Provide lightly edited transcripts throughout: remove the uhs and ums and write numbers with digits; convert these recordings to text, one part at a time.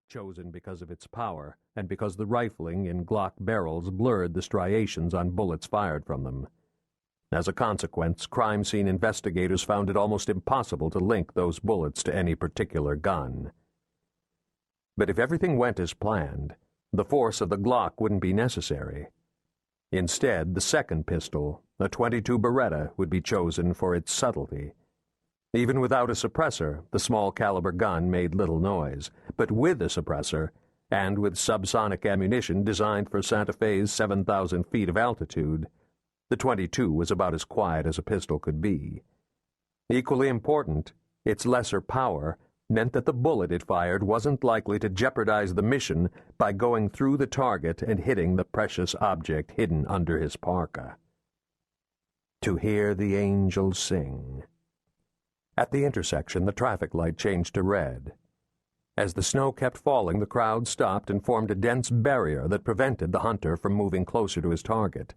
chosen because of its power and because the rifling in Glock barrels blurred the striations on bullets fired from them. As a consequence, crime scene investigators found it almost impossible to link those bullets to any particular gun. But if everything went as planned, the force of the Glock wouldn't be necessary. Instead, the second pistol, a .22 Beretta, would be chosen for its subtlety. Even without a suppressor, the small-caliber gun made little noise, but with a suppressor, and with subsonic ammunition designed for Santa Fe's 7,000 feet of altitude, the .22 was about as quiet as a pistol could be. Equally important, its lesser power meant that the bullet it fired wasn't likely to jeopardize the mission by going through the target and hitting the precious object hidden under his parka. To hear the angels sing. At the intersection, the traffic light changed to red. As the snow kept falling, the crowd stopped and formed a dense barrier that prevented the hunter from moving closer to his target.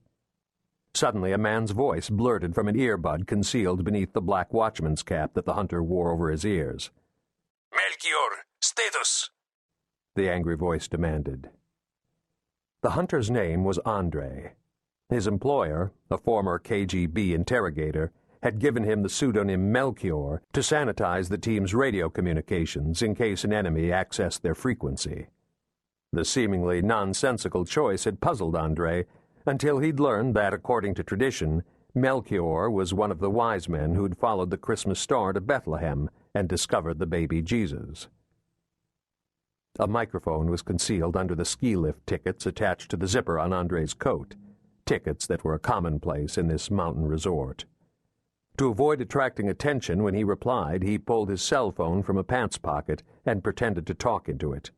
Suddenly, a man's voice blurted from an earbud concealed beneath the black watchman's cap that the hunter wore over his ears. "Melchior, status!" the angry voice demanded. The hunter's name was Andre. His employer, a former KGB interrogator, had given him the pseudonym Melchior to sanitize the team's radio communications in case an enemy accessed their frequency. The seemingly nonsensical choice had puzzled Andre until he'd learned that, according to tradition, Melchior was one of the wise men who'd followed the Christmas star to Bethlehem and discovered the baby Jesus. A microphone was concealed under the ski lift tickets attached to the zipper on Andre's coat, tickets that were a commonplace in this mountain resort. To avoid attracting attention when he replied, he pulled his cell phone from a pants pocket and pretended to talk into it.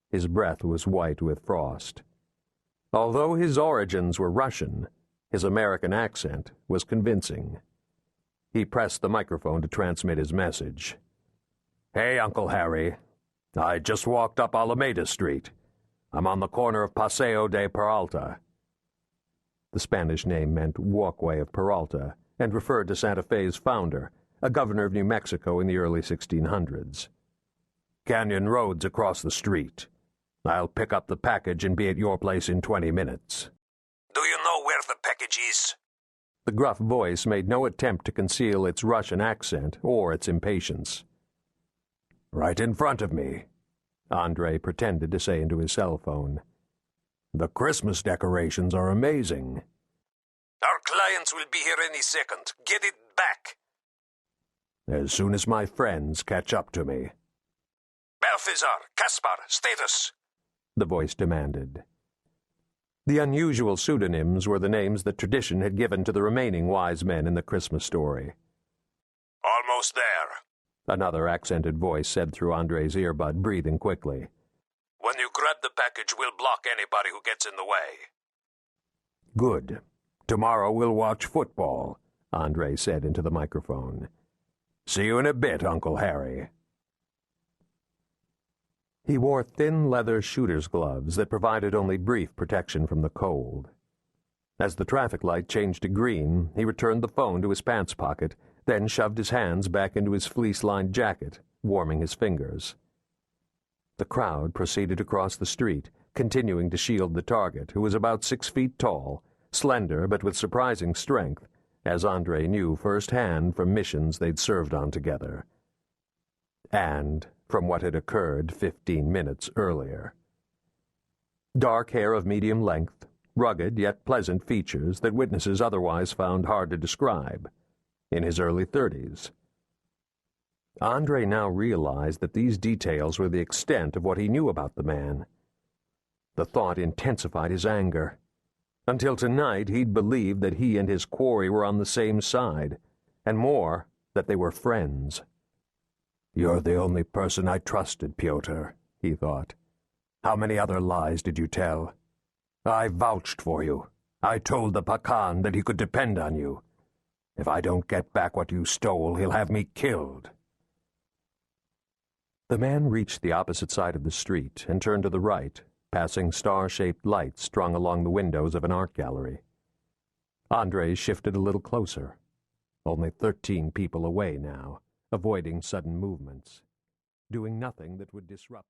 His breath was white with frost. Although his origins were Russian, his American accent was convincing. He pressed the microphone to transmit his message. "Hey, Uncle Harry. I just walked up Alameda Street. I'm on the corner of Paseo de Peralta." The Spanish name meant Walkway of Peralta and referred to Santa Fe's founder, a governor of New Mexico in the early 1600s. "Canyon Road's across the street. I'll pick up the package and be at your place in 20 minutes. "Do you know where the package is?" The gruff voice made no attempt to conceal its Russian accent or its impatience. "Right in front of me," Andre pretended to say into his cell phone. "The Christmas decorations are amazing." "Our clients will be here any second. Get it back." "As soon as my friends catch up to me." "Balthazar, Caspar, status!" the voice demanded. The unusual pseudonyms were the names that tradition had given to the remaining wise men in the Christmas story. "Almost there," another accented voice said through Andre's earbud, breathing quickly. "When you grab the package, we'll block anybody who gets in the way." "Good. Tomorrow we'll watch football," Andre said into the microphone. "See you in a bit, Uncle Harry." He wore thin leather shooter's gloves that provided only brief protection from the cold. As the traffic light changed to green, he returned the phone to his pants pocket, then shoved his hands back into his fleece-lined jacket, warming his fingers. The crowd proceeded across the street, continuing to shield the target, who was about 6 feet tall, slender but with surprising strength, as Andre knew firsthand from missions they'd served on together. And from what had occurred 15 minutes earlier. Dark hair of medium length, rugged yet pleasant features that witnesses otherwise found hard to describe, in his early 30s. Andre now realized that these details were the extent of what he knew about the man. The thought intensified his anger. Until tonight, he'd believed that he and his quarry were on the same side, and more, that they were friends. "You're the only person I trusted, Pyotr," he thought. "How many other lies did you tell? I vouched for you. I told the Pakan that he could depend on you. If I don't get back what you stole, he'll have me killed." The man reached the opposite side of the street and turned to the right, passing star-shaped lights strung along the windows of an art gallery. Andre shifted a little closer. Only 13 people away now, avoiding sudden movements, doing nothing that would disrupt